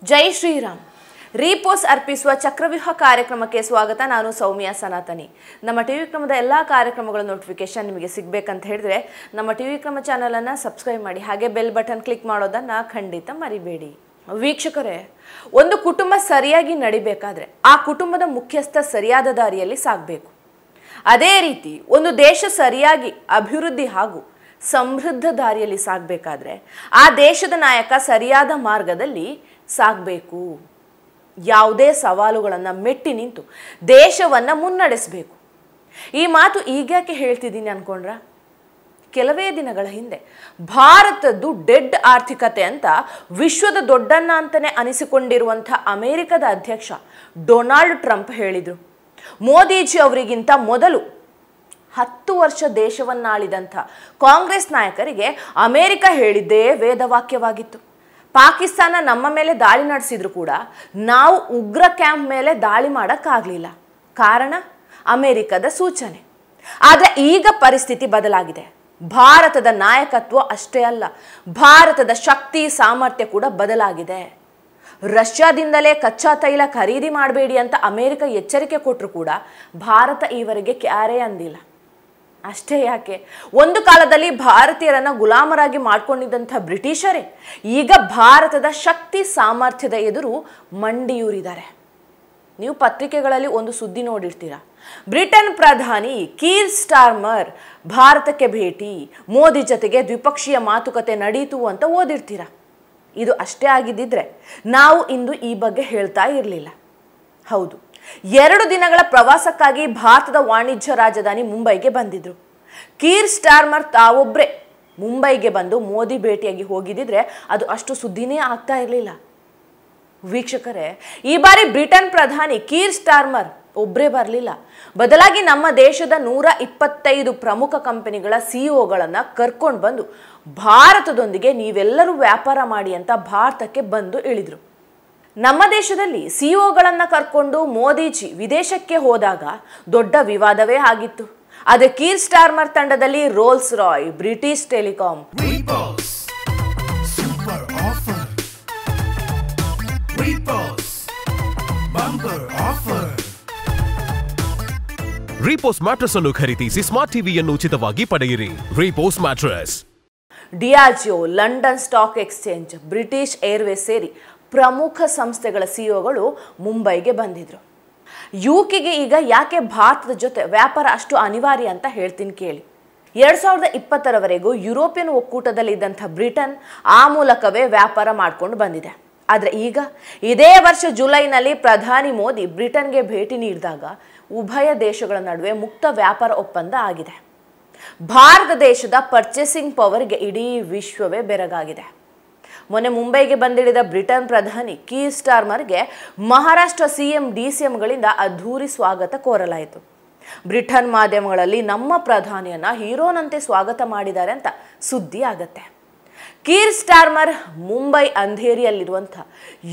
ಜೈ ಶ್ರೀರಾಮ್. ರೀಪೋಸ್ ಅರ್ಪಿಸುವ ಚಕ್ರವ್ಯೂಹ ಕಾರ್ಯಕ್ರಮಕ್ಕೆ ಸ್ವಾಗತ. ನಾನು ಸೌಮ್ಯ ಸನಾತನಿ. ನಮ್ಮ ಟಿವಿ ವಿಕ್ರಮದ ಎಲ್ಲ ಕಾರ್ಯಕ್ರಮಗಳ ನೋಟಿಫಿಕೇಶನ್ ನಿಮಗೆ ಸಿಗಬೇಕಂತ ಹೇಳಿದ್ರೆ ನಮ್ಮ ಟಿವಿ ವಿಕ್ರಮ ಚಾನಲನ್ನು ಸಬ್ಸ್ಕ್ರೈಬ್ ಮಾಡಿ, ಹಾಗೆ ಬೆಲ್ ಬಟನ್ ಕ್ಲಿಕ್ ಮಾಡೋದನ್ನು ಖಂಡಿತ ಮರಿಬೇಡಿ. ವೀಕ್ಷಕರೇ, ಒಂದು ಕುಟುಂಬ ಸರಿಯಾಗಿ ನಡಿಬೇಕಾದ್ರೆ ಆ ಕುಟುಂಬದ ಮುಖ್ಯಸ್ಥ ಸರಿಯಾದ ದಾರಿಯಲ್ಲಿ ಸಾಗಬೇಕು. ಅದೇ ರೀತಿ ಒಂದು ದೇಶ ಸರಿಯಾಗಿ ಅಭಿವೃದ್ಧಿ ಹಾಗೂ ಸಮೃದ್ಧ ದಾರಿಯಲ್ಲಿ ಸಾಗಬೇಕಾದ್ರೆ ಆ ದೇಶದ ನಾಯಕ ಸರಿಯಾದ ಮಾರ್ಗದಲ್ಲಿ ಸಾಗಬೇಕು. ಯಾವುದೇ ಸವಾಲುಗಳನ್ನು ಮೆಟ್ಟಿ ನಿಂತು ದೇಶವನ್ನು ಮುನ್ನಡೆಸಬೇಕು. ಈ ಮಾತು ಈಗ್ಯಾಕೆ ಹೇಳ್ತಿದ್ದೀನಿ ಅನ್ಕೊಂಡ್ರ? ಕೆಲವೇ ದಿನಗಳ ಹಿಂದೆ ಭಾರತದ್ದು ಡೆಡ್ ಆರ್ಥಿಕತೆ ಅಂತ ವಿಶ್ವದ ದೊಡ್ಡಣ್ಣ ಅಂತಾನೆ ಅನಿಸಿಕೊಂಡಿರುವಂಥ ಅಮೆರಿಕದ ಅಧ್ಯಕ್ಷ ಡೊನಾಲ್ಡ್ ಟ್ರಂಪ್ ಹೇಳಿದರು. ಮೋದಿಜಿ ಅವರಿಗಿಂತ ಮೊದಲು 10 ವರ್ಷ ದೇಶವನ್ನಾಳಿದಂಥ ಕಾಂಗ್ರೆಸ್ ನಾಯಕರಿಗೆ ಅಮೆರಿಕ ಹೇಳಿದ್ದೇ ವೇದವಾಕ್ಯವಾಗಿತ್ತು. ಪಾಕಿಸ್ತಾನ ನಮ್ಮ ಮೇಲೆ ದಾಳಿ ನಡೆಸಿದ್ರು ಕೂಡ ನಾವು ಉಗ್ರ ಕ್ಯಾಂಪ್ ಮೇಲೆ ದಾಳಿ ಮಾಡೋಕ್ಕಾಗಲಿಲ್ಲ. ಕಾರಣ ಅಮೆರಿಕದ ಸೂಚನೆ. ಆದರೆ ಈಗ ಪರಿಸ್ಥಿತಿ ಬದಲಾಗಿದೆ. ಭಾರತದ ನಾಯಕತ್ವ ಅಷ್ಟೇ ಅಲ್ಲ, ಭಾರತದ ಶಕ್ತಿ ಸಾಮರ್ಥ್ಯ ಕೂಡ ಬದಲಾಗಿದೆ. ರಷ್ಯಾದಿಂದಲೇ ಕಚ್ಚಾ ತೈಲ ಖರೀದಿ ಮಾಡಬೇಡಿ ಅಂತ ಅಮೆರಿಕ ಎಚ್ಚರಿಕೆ ಕೊಟ್ಟರು ಕೂಡ ಭಾರತ ಈವರೆಗೆ ಕ್ಯಾರೆ ಅಂದಿಲ್ಲ. ಅಷ್ಟೇ ಯಾಕೆ, ಒಂದು ಕಾಲದಲ್ಲಿ ಭಾರತೀಯರನ್ನ ಗುಲಾಮರಾಗಿ ಮಾಡ್ಕೊಂಡಿದ್ದಂಥ ಬ್ರಿಟಿಷರೇ ಈಗ ಭಾರತದ ಶಕ್ತಿ ಸಾಮರ್ಥ್ಯದ ಎದುರು ಮಂಡಿಯೂರಿದ್ದಾರೆ. ನೀವು ಪತ್ರಿಕೆಗಳಲ್ಲಿ ಒಂದು ಸುದ್ದಿ ನೋಡಿರ್ತೀರಾ, ಬ್ರಿಟನ್ ಪ್ರಧಾನಿ ಕೀರ್ ಸ್ಟಾರ್ಮರ್ ಭಾರತಕ್ಕೆ ಭೇಟಿ, ಮೋದಿ ಜೊತೆಗೆ ದ್ವಿಪಕ್ಷೀಯ ಮಾತುಕತೆ ನಡೀತು ಅಂತ ಓದಿರ್ತೀರ. ಇದು ಅಷ್ಟೇ ಆಗಿದ್ದಿದ್ರೆ ನಾವು ಇಂದು ಈ ಬಗ್ಗೆ ಹೇಳ್ತಾ ಇರಲಿಲ್ಲ. ಹೌದು, 2 ದಿನಗಳ ಪ್ರವಾಸಕ್ಕಾಗಿ ಭಾರತದ ವಾಣಿಜ್ಯ ರಾಜಧಾನಿ ಮುಂಬೈಗೆ ಬಂದಿದ್ರು. ಕೀರ್ ಸ್ಟಾರ್ಮರ್ ತಾವೊಬ್ಬರೇ ಮುಂಬೈಗೆ ಬಂದು ಮೋದಿ ಭೇಟಿಯಾಗಿ ಹೋಗಿದ್ದಿದ್ರೆ ಅದು ಅಷ್ಟು ಸುದ್ದಿನೇ ಆಗ್ತಾ ಇರಲಿಲ್ಲ. ವೀಕ್ಷಕರೇ, ಈ ಬಾರಿ ಬ್ರಿಟನ್ ಪ್ರಧಾನಿ ಕೀರ್ ಸ್ಟಾರ್ಮರ್ ಒಬ್ಬರೇ ಬರಲಿಲ್ಲ. ಬದಲಾಗಿ ನಮ್ಮ ದೇಶದ 125 ಪ್ರಮುಖ ಕಂಪನಿಗಳ ಸಿಇಒಗಳನ್ನು ಕರ್ಕೊಂಡು ಬಂದು ಭಾರತದೊಂದಿಗೆ ನೀವೆಲ್ಲರೂ ವ್ಯಾಪಾರ ಮಾಡಿ ಅಂತ ಭಾರತಕ್ಕೆ ಬಂದು ಇಳಿದ್ರು. ನಮ್ಮ ದೇಶದಲ್ಲಿ ಸಿಇಒಗಳನ್ನು ಕರ್ಕೊಂಡು ಮೋದಿಜಿ ವಿದೇಶಕ್ಕೆ ಹೋದಾಗ ದೊಡ್ಡ ವಿವಾದವೇ ಆಗಿತ್ತು. ಆದರೆ ಕೀರ್ ಸ್ಟಾರ್ಮರ್ ತಂಡದಲ್ಲಿ Rolls Royce, British Telecom, Repose Mattress ಅನ್ನು ಖರೀದಿಸಿ ಸ್ಮಾರ್ಟ್ ಟಿವಿಯನ್ನು ಉಚಿತವಾಗಿ ಪಡೆಯಿರಿ. Repose Mattress. Diageo, London Stock Exchange, British Airways ಸೇರಿ ಪ್ರಮುಖ ಸಂಸ್ಥೆಗಳ ಸಿಇಒಗಳು ಮುಂಬೈಗೆ ಬಂದಿದ್ರು. ಯುಕೆಗೆ ಈಗ ಯಾಕೆ ಭಾರತದ ಜೊತೆ ವ್ಯಾಪಾರ ಅಷ್ಟು ಅನಿವಾರ್ಯ ಅಂತ ಹೇಳ್ತೀನಿ ಕೇಳಿ. 2020ರವರೆಗೂ ಯುರೋಪಿಯನ್ ಒಕ್ಕೂಟದಲ್ಲಿದ್ದಂಥ ಬ್ರಿಟನ್ ಆ ಮೂಲಕವೇ ವ್ಯಾಪಾರ ಮಾಡ್ಕೊಂಡು ಬಂದಿದೆ. ಆದರೆ ಈಗ ಇದೇ ವರ್ಷ ಜುಲೈನಲ್ಲಿ ಪ್ರಧಾನಿ ಮೋದಿ ಬ್ರಿಟನ್ಗೆ ಭೇಟಿ ನೀಡಿದಾಗ ಉಭಯ ದೇಶಗಳ ನಡುವೆ ಮುಕ್ತ ವ್ಯಾಪಾರ ಒಪ್ಪಂದ ಆಗಿದೆ. ಭಾರತ ದೇಶದ ಪರ್ಚೇಸಿಂಗ್ ಪವರ್ಗೆ ಇಡೀ ವಿಶ್ವವೇ ಬೆರಗಾಗಿದೆ. ಮೊನ್ನೆ ಮುಂಬೈಗೆ ಬಂದಿಳಿದ ಬ್ರಿಟನ್ ಪ್ರಧಾನಿ ಕೀರ್ ಸ್ಟಾರ್ಮರ್ಗೆ ಮಹಾರಾಷ್ಟ್ರ ಸಿಎಂ ಡಿಸಿಎಂಗಳಿಂದ ಅದ್ಧೂರಿ ಸ್ವಾಗತ ಕೋರಲಾಯಿತು. ಬ್ರಿಟನ್ ಮಾಧ್ಯಮಗಳಲ್ಲಿ ನಮ್ಮ ಪ್ರಧಾನಿಯನ್ನ ಹೀರೋನಂತೆ ಸ್ವಾಗತ ಮಾಡಿದ್ದಾರೆ ಅಂತ ಸುದ್ದಿ ಆಗತ್ತೆ. ಕೀರ್ ಸ್ಟಾರ್ಮರ್ ಮುಂಬೈ ಅಂಧೇರಿಯಲ್ಲಿರುವಂಥ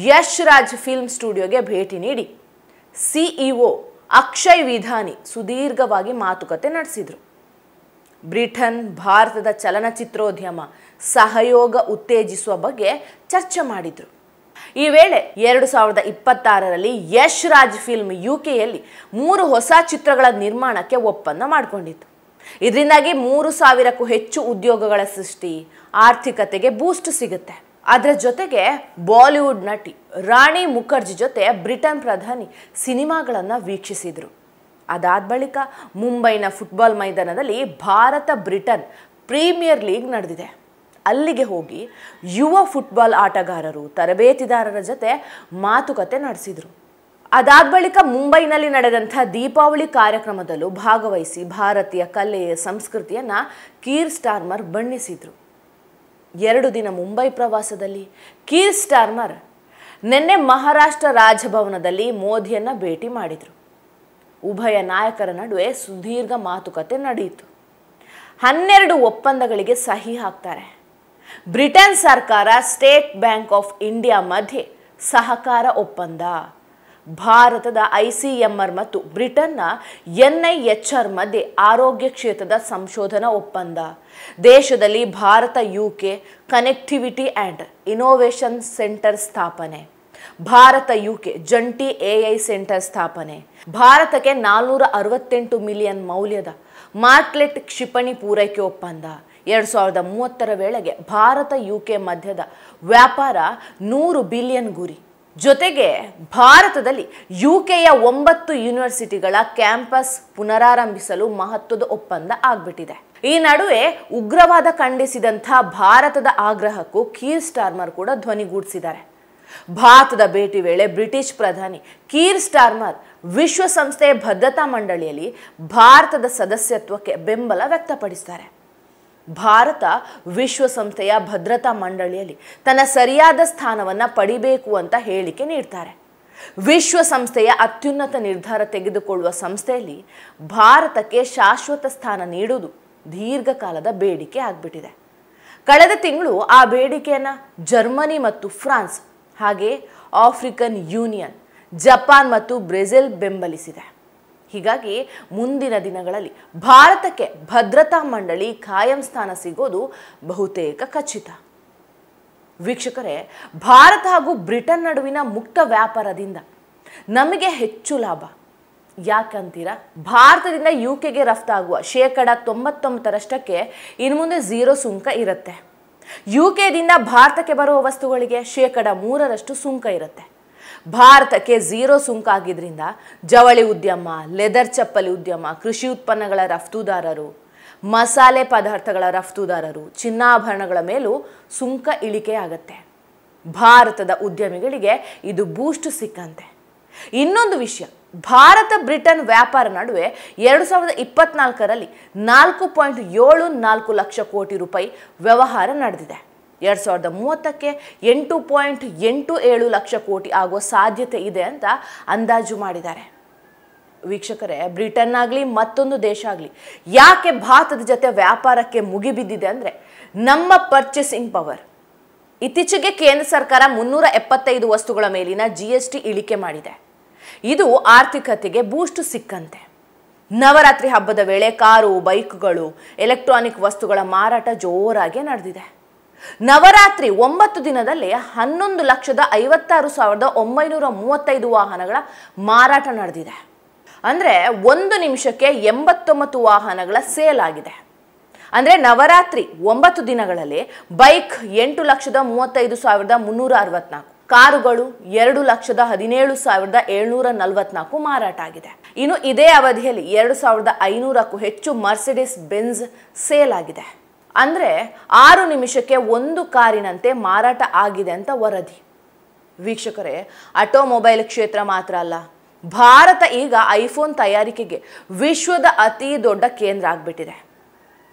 ಯಶ್ ರಾಜ್ ಫಿಲ್ಮ್ ಸ್ಟುಡಿಯೋಗೆ ಭೇಟಿ ನೀಡಿ ಸಿಇಒ ಅಕ್ಷಯ್ ವಿಧಾನಿ ಸುದೀರ್ಘವಾಗಿ ಮಾತುಕತೆ ನಡೆಸಿದರು. ಬ್ರಿಟನ್ ಭಾರತದ ಚಲನಚಿತ್ರೋದ್ಯಮ ಸಹಯೋಗ ಉತ್ತೇಜಿಸುವ ಬಗ್ಗೆ ಚರ್ಚೆ ಮಾಡಿದರು. ಈ ವೇಳೆ 2026ರಲ್ಲಿ ಯಶ್ ರಾಜ್ ಫಿಲ್ಮ್ ಯುಕೆಯಲ್ಲಿ 3 ಹೊಸ ಚಿತ್ರಗಳ ನಿರ್ಮಾಣಕ್ಕೆ ಒಪ್ಪಂದ ಮಾಡಿಕೊಂಡಿತ್ತು. ಇದರಿಂದಾಗಿ 3000ಕ್ಕೂ ಹೆಚ್ಚು ಉದ್ಯೋಗಗಳ ಸೃಷ್ಟಿ, ಆರ್ಥಿಕತೆಗೆ ಬೂಸ್ಟ್ ಸಿಗುತ್ತೆ. ಅದರ ಜೊತೆಗೆ ಬಾಲಿವುಡ್ ನಟಿ ರಾಣಿ ಮುಖರ್ಜಿ ಜೊತೆ ಬ್ರಿಟನ್ ಪ್ರಧಾನಿ ಸಿನಿಮಾಗಳನ್ನು ವೀಕ್ಷಿಸಿದರು. ಅದಾದ ಬಳಿಕ ಮುಂಬೈನ ಫುಟ್ಬಾಲ್ ಮೈದಾನದಲ್ಲಿ ಭಾರತ ಬ್ರಿಟನ್ ಪ್ರೀಮಿಯರ್ ಲೀಗ್ ನಡೆದಿದೆ. ಅಲ್ಲಿಗೆ ಹೋಗಿ ಯುವ ಫುಟ್ಬಾಲ್ ಆಟಗಾರರು, ತರಬೇತಿದಾರರ ಜೊತೆ ಮಾತುಕತೆ ನಡೆಸಿದರು. ಅದಾದ ಬಳಿಕ ಮುಂಬೈನಲ್ಲಿ ನಡೆದಂಥ ದೀಪಾವಳಿ ಕಾರ್ಯಕ್ರಮದಲ್ಲೂ ಭಾಗವಹಿಸಿ ಭಾರತೀಯ ಕಲೆ ಸಂಸ್ಕೃತಿಯನ್ನು ಕೀರ್ ಸ್ಟಾರ್ಮರ್ ಬಣ್ಣಿಸಿದರು. 2 ದಿನ ಮುಂಬೈ ಪ್ರವಾಸದಲ್ಲಿ ಕೀರ್ ಸ್ಟಾರ್ಮರ್ ನಿನ್ನೆ ಮಹಾರಾಷ್ಟ್ರ ರಾಜಭವನದಲ್ಲಿ ಮೋದಿಯನ್ನು ಭೇಟಿ ಮಾಡಿದರು. ಉಭಯ ನಾಯಕರ ನಡುವೆ ಸುದೀರ್ಘ ಮಾತುಕತೆ ನಡೆಯಿತು. 12 ಒಪ್ಪಂದಗಳಿಗೆ ಸಹಿ ಹಾಕ್ತಾರೆ. ಬ್ರಿಟನ್ ಸರ್ಕಾರ, ಸ್ಟೇಟ್ ಬ್ಯಾಂಕ್ ಆಫ್ ಇಂಡಿಯಾ ಮಧ್ಯೆ ಸಹಕಾರ ಒಪ್ಪಂದ, ಭಾರತದ ಐಸಿಎಂಆರ್ ಮತ್ತು ಬ್ರಿಟನ್ನ ಎನ್ಐಎಚ್ಆರ್ ಮಧ್ಯೆ ಆರೋಗ್ಯ ಕ್ಷೇತ್ರದ ಸಂಶೋಧನಾ ಒಪ್ಪಂದ, ದೇಶದಲ್ಲಿ Bharat UK connectivity and innovation centre ಸ್ಥಾಪನೆ, ಭಾರತ ಯುಕೆ ಜಂಟಿ AI ಸೆಂಟರ್ ಸ್ಥಾಪನೆ, ಭಾರತಕ್ಕೆ 468 ಮಿಲಿಯನ್ ಮೌಲ್ಯದ ಮಾರ್ಕ್ಲೆಟ್ ಕ್ಷಿಪಣಿ ಪೂರೈಕೆ ಒಪ್ಪಂದ, 2030 ವೇಳೆಗೆ ಭಾರತ ಯುಕೆ ಮಧ್ಯದ ವ್ಯಾಪಾರ 100 ಬಿಲಿಯನ್ ಗುರಿ. ಜೊತೆಗೆ ಭಾರತದಲ್ಲಿ ಯುಕೆಯ 9 ಯೂನಿವರ್ಸಿಟಿಗಳ ಕ್ಯಾಂಪಸ್ ಪುನರಾರಂಭಿಸಲು ಮಹತ್ವದ ಒಪ್ಪಂದ ಆಗ್ಬಿಟ್ಟಿದೆ. ಈ ನಡುವೆ ಉಗ್ರವಾದ ಖಂಡಿಸಿದಂಥ ಭಾರತದ ಆಗ್ರಹಕ್ಕೂ ಕೀರ್ ಸ್ಟಾರ್ಮರ್ ಕೂಡ ಧ್ವನಿಗೂಡಿಸಿದ್ದಾರೆ. ಭಾರತದ ಭೇಟಿ ವೇಳೆ ಬ್ರಿಟಿಷ್ ಪ್ರಧಾನಿ ಕೀರ್ ಸ್ಟಾರ್ಮರ್ ವಿಶ್ವಸಂಸ್ಥೆಯ ಭದ್ರತಾ ಮಂಡಳಿಯಲ್ಲಿ ಭಾರತದ ಸದಸ್ಯತ್ವಕ್ಕೆ ಬೆಂಬಲ ವ್ಯಕ್ತಪಡಿಸ್ತಾರೆ. ಭಾರತ ವಿಶ್ವಸಂಸ್ಥೆಯ ಭದ್ರತಾ ಮಂಡಳಿಯಲ್ಲಿ ತನ್ನ ಸರಿಯಾದ ಸ್ಥಾನವನ್ನು ಪಡಿಬೇಕು ಅಂತ ಹೇಳಿಕೆ ನೀಡ್ತಾರೆ. ವಿಶ್ವಸಂಸ್ಥೆಯ ಅತ್ಯುನ್ನತ ನಿರ್ಧಾರ ತೆಗೆದುಕೊಳ್ಳುವ ಸಂಸ್ಥೆಯಲ್ಲಿ ಭಾರತಕ್ಕೆ ಶಾಶ್ವತ ಸ್ಥಾನ ನೀಡುವುದು ದೀರ್ಘಕಾಲದ ಬೇಡಿಕೆ ಆಗ್ಬಿಟ್ಟಿದೆ. ಕಳೆದ ತಿಂಗಳು ಆ ಬೇಡಿಕೆಯನ್ನು ಜರ್ಮನಿ ಮತ್ತು ಫ್ರಾನ್ಸ್, ಹಾಗೆ ಆಫ್ರಿಕನ್ ಯೂನಿಯನ್, ಜಪಾನ್ ಮತ್ತು ಬ್ರೆಜಿಲ್ ಬೆಂಬಲಿಸಿದೆ. ಹೀಗಾಗಿ ಮುಂದಿನ ದಿನಗಳಲ್ಲಿ ಭಾರತಕ್ಕೆ ಭದ್ರತಾ ಮಂಡಳಿ ಕಾಯಂ ಸ್ಥಾನ ಸಿಗೋದು ಬಹುತೇಕ ಖಚಿತ. ವೀಕ್ಷಕರೇ, ಭಾರತ ಹಾಗೂ ಬ್ರಿಟನ್ ನಡುವಿನ ಮುಕ್ತ ವ್ಯಾಪಾರದಿಂದ ನಮಗೆ ಹೆಚ್ಚು ಲಾಭ. ಯಾಕಂತೀರಾ? ಭಾರತದಿಂದ ಯುಕೆಗೆ ರಫ್ತಾಗುವ 99% ಇನ್ನು ಮುಂದೆ 0 ಸುಂಕ ಇರುತ್ತೆ. ಯುಕೆದಿಂದ ಭಾರತಕ್ಕೆ ಬರುವ ವಸ್ತುಗಳಿಗೆ 3% ಸುಂಕ ಇರುತ್ತೆ. ಭಾರತಕ್ಕೆ 0 ಸುಂಕ ಆಗಿದ್ರಿಂದ ಜವಳಿ ಉದ್ಯಮ, ಲೆದರ್ ಚಪ್ಪಲಿ ಉದ್ಯಮ, ಕೃಷಿ ಉತ್ಪನ್ನಗಳ ರಫ್ತುದಾರರು, ಮಸಾಲೆ ಪದಾರ್ಥಗಳ ರಫ್ತುದಾರರು, ಚಿನ್ನಾಭರಣಗಳ ಮೇಲೂ ಸುಂಕ ಇಳಿಕೆ ಆಗತ್ತೆ. ಭಾರತದ ಉದ್ಯಮಿಗಳಿಗೆ ಇದು ಬೂಸ್ಟ್ ಸಿಕ್ಕಂತೆ. ಇನ್ನೊಂದು ವಿಷಯ, ಭಾರತ ಬ್ರಿಟನ್ ವ್ಯಾಪಾರ ನಡುವೆ 2024ರಲ್ಲಿ 4.74 ಲಕ್ಷ ಕೋಟಿ ರೂಪಾಯಿ ವ್ಯವಹಾರ ನಡೆದಿದೆ. 2030ಕ್ಕೆ 8.87 ಲಕ್ಷ ಕೋಟಿ ಆಗುವ ಸಾಧ್ಯತೆ ಇದೆ ಅಂತ ಅಂದಾಜು ಮಾಡಿದ್ದಾರೆ. ವೀಕ್ಷಕರೇ, ಬ್ರಿಟನ್ ಆಗಲಿ ಮತ್ತೊಂದು ದೇಶ ಆಗಲಿ ಯಾಕೆ ಭಾರತದ ಜೊತೆ ವ್ಯಾಪಾರಕ್ಕೆ ಮುಗಿಬಿದ್ದಿದೆ ಅಂದರೆ ನಮ್ಮ ಪರ್ಚೇಸಿಂಗ್ ಪವರ್. ಇತ್ತೀಚೆಗೆ ಕೇಂದ್ರ ಸರ್ಕಾರ 375 ವಸ್ತುಗಳ ಮೇಲಿನ GST ಇಳಿಕೆ ಮಾಡಿದೆ. ಇದು ಆರ್ಥಿಕತೆಗೆ ಬೂಸ್ಟ್ ಸಿಕ್ಕಂತೆ. ನವರಾತ್ರಿ ಹಬ್ಬದ ವೇಳೆ ಕಾರು, ಬೈಕ್ಗಳು, ಎಲೆಕ್ಟ್ರಾನಿಕ್ ವಸ್ತುಗಳ ಮಾರಾಟ ಜೋರಾಗಿ ನಡೆದಿದೆ. ನವರಾತ್ರಿ 9 ದಿನದಲ್ಲಿ 11,56,935 ವಾಹನಗಳ ಮಾರಾಟ ನಡೆದಿದೆ. ಅಂದರೆ 1 ನಿಮಿಷಕ್ಕೆ 89 ವಾಹನಗಳ ಸೇಲ್ ಆಗಿದೆ. ಅಂದರೆ ನವರಾತ್ರಿ 9 ದಿನಗಳಲ್ಲಿ ಬೈಕ್ 8,35,364, ಕಾರುಗಳು 2,17,744 ಮಾರಾಟ ಆಗಿದೆ. ಇನ್ನು ಇದೇ ಅವಧಿಯಲ್ಲಿ 2,500ಕ್ಕೂ ಹೆಚ್ಚು ಮರ್ಸಿಡಿಸ್ ಬೆಂಜ್ ಸೇಲ್ ಆಗಿದೆ. ಅಂದರೆ 6 ನಿಮಿಷಕ್ಕೆ 1 ಕಾರಿನಂತೆ ಮಾರಾಟ ಆಗಿದೆ ಅಂತ ವರದಿ. ವೀಕ್ಷಕರೇ, ಆಟೋಮೊಬೈಲ್ ಕ್ಷೇತ್ರ ಮಾತ್ರ ಅಲ್ಲ, ಭಾರತ ಈಗ ಐಫೋನ್ ತಯಾರಿಕೆಗೆ ವಿಶ್ವದ ಅತಿ ದೊಡ್ಡ ಕೇಂದ್ರ ಆಗ್ಬಿಟ್ಟಿದೆ.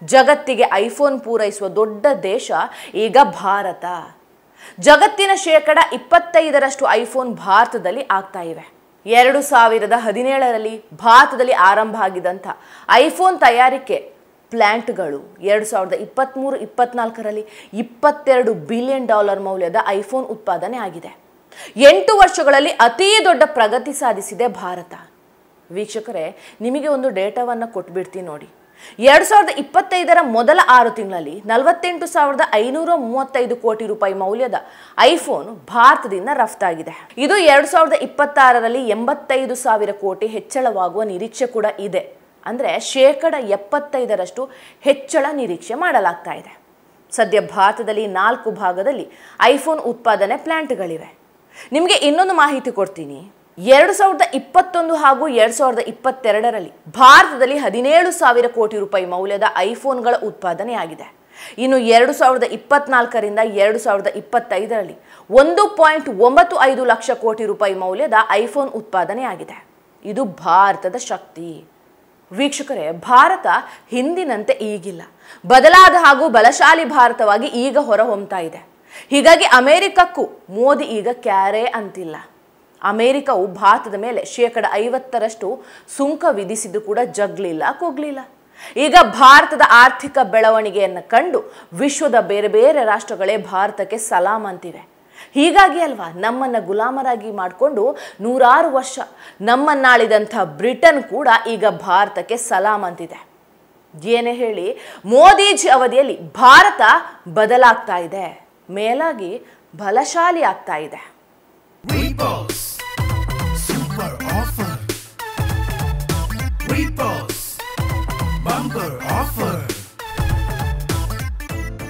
ಜಗತ್ತಿಗೆ ಐಫೋನ್ ಪೂರೈಸುವ ದೊಡ್ಡ ದೇಶ ಈಗ ಭಾರತ. ಜಗತ್ತಿನ 25% ಐಫೋನ್ ಭಾರತದಲ್ಲಿ ಆಗ್ತಾ ಇವೆ. 2017ರಲ್ಲಿ ಭಾರತದಲ್ಲಿ ಆರಂಭ ಆಗಿದ್ದಂಥ ಐಫೋನ್ ತಯಾರಿಕೆ ಪ್ಲಾಂಟ್ಗಳು 2023-24ರಲ್ಲಿ $22 ಬಿಲಿಯನ್ ಮೌಲ್ಯದ ಐಫೋನ್ ಉತ್ಪಾದನೆ ಆಗಿದೆ. 8 ವರ್ಷಗಳಲ್ಲಿ ಅತಿ ದೊಡ್ಡ ಪ್ರಗತಿ ಸಾಧಿಸಿದೆ ಭಾರತ. ವೀಕ್ಷಕರೇ, ನಿಮಗೆ ಒಂದು ಡೇಟಾವನ್ನು ಕೊಟ್ಬಿಡ್ತೀನಿ ನೋಡಿ. 2025ರ ಮೊದಲ 6 ತಿಂಗಳಲ್ಲಿ 48,535 ಕೋಟಿ ರೂಪಾಯಿ ಮೌಲ್ಯದ ಐಫೋನ್ ಭಾರತದಿಂದ ರಫ್ತಾಗಿದೆ. ಇದು 2026ರಲ್ಲಿ 85,000 ಕೋಟಿ ಹೆಚ್ಚಳವಾಗುವ ನಿರೀಕ್ಷೆ ಕೂಡ ಇದೆ. ಅಂದರೆ 75% ಹೆಚ್ಚಳ ನಿರೀಕ್ಷೆ ಮಾಡಲಾಗ್ತಾ ಇದೆ. ಸದ್ಯ ಭಾರತದಲ್ಲಿ 4 ಭಾಗದಲ್ಲಿ ಐಫೋನ್ ಉತ್ಪಾದನೆ ಪ್ಲಾಂಟ್ಗಳಿವೆ. ನಿಮಗೆ ಇನ್ನೊಂದು ಮಾಹಿತಿ ಕೊಡ್ತೀನಿ. 2021 ಹಾಗೂ 2022ರಲ್ಲಿ ಭಾರತದಲ್ಲಿ 17,000 ಕೋಟಿ ರೂಪಾಯಿ ಮೌಲ್ಯದ ಐಫೋನ್ಗಳ ಉತ್ಪಾದನೆಯಾಗಿದೆ. ಇನ್ನು 2024ರಿಂದ 2025ರಲ್ಲಿ 1.95 ಲಕ್ಷ ಕೋಟಿ ರೂಪಾಯಿ ಮೌಲ್ಯದ ಐಫೋನ್ ಉತ್ಪಾದನೆಯಾಗಿದೆ. ಇದು ಭಾರತದ ಶಕ್ತಿ. ವೀಕ್ಷಕರೇ, ಭಾರತ ಹಿಂದಿನಂತೆ ಈಗಿಲ್ಲ, ಬದಲಾದ ಹಾಗೂ ಬಲಶಾಲಿ ಭಾರತವಾಗಿ ಈಗ ಹೊರಹೊಮ್ತಾ ಇದೆ. ಹೀಗಾಗಿ ಅಮೆರಿಕಕ್ಕೂ ಮೋದಿ ಈಗ ಕ್ಯಾರೆ ಅಂತಿಲ್ಲ. ಅಮೆರಿಕವು ಭಾರತದ ಮೇಲೆ 50% ಸುಂಕ ವಿಧಿಸಿದ್ದು ಕೂಡ ಜಗ್ಲಿಲ್ಲ, ಕುಗ್ಲಿಲ್ಲ. ಈಗ ಭಾರತದ ಆರ್ಥಿಕ ಬೆಳವಣಿಗೆಯನ್ನು ಕಂಡು ವಿಶ್ವದ ಬೇರೆ ಬೇರೆ ರಾಷ್ಟ್ರಗಳೇ ಭಾರತಕ್ಕೆ ಸಲಾಂ ಅಂತಿವೆ. ಹೀಗಾಗಿ ಅಲ್ವಾ ನಮ್ಮನ್ನು ಗುಲಾಮರಾಗಿ ಮಾಡಿಕೊಂಡು 100 ವರ್ಷ ನಮ್ಮನ್ನಾಳಿದಂಥ ಬ್ರಿಟನ್ ಕೂಡ ಈಗ ಭಾರತಕ್ಕೆ ಸಲಾಂ ಅಂತಿದೆ. ಏನೇ ಹೇಳಿ, ಮೋದಿಜಿ ಅವಧಿಯಲ್ಲಿ ಭಾರತ ಬದಲಾಗ್ತಾ ಇದೆ, ಮೇಲಾಗಿ ಬಲಶಾಲಿ ಆಗ್ತಾ ಇದೆ.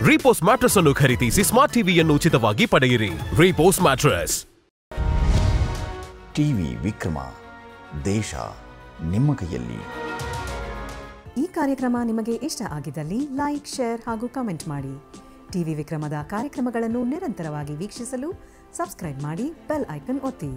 ರೀಪೋಸ್ ಮ್ಯಾಟ್ರೆಸ್ ಅನ್ನು ಖರೀದಿಸಿ ಸ್ಮಾರ್ಟ್ ಟಿವಿಯನ್ನು ಉಚಿತವಾಗಿ ಪಡೆಯಿರಿ. Repose mattress. ಟಿವಿ ವಿಕ್ರಮ, ದೇಶ ನಿಮ್ಮ ಕೈಯಲ್ಲಿ. ಈ ಕಾರ್ಯಕ್ರಮ ನಿಮಗೆ ಇಷ್ಟ ಆಗಿದ್ದಲ್ಲಿ ಲೈಕ್, ಶೇರ್ ಹಾಗೂ ಕಮೆಂಟ್ ಮಾಡಿ. ಟಿವಿ ವಿಕ್ರಮದ ಕಾರ್ಯಕ್ರಮಗಳನ್ನು ನಿರಂತರವಾಗಿ ವೀಕ್ಷಿಸಲು ಸಬ್ಸ್ಕ್ರೈಬ್ ಮಾಡಿ, ಬೆಲ್ ಐಕನ್ ಒತ್ತಿ.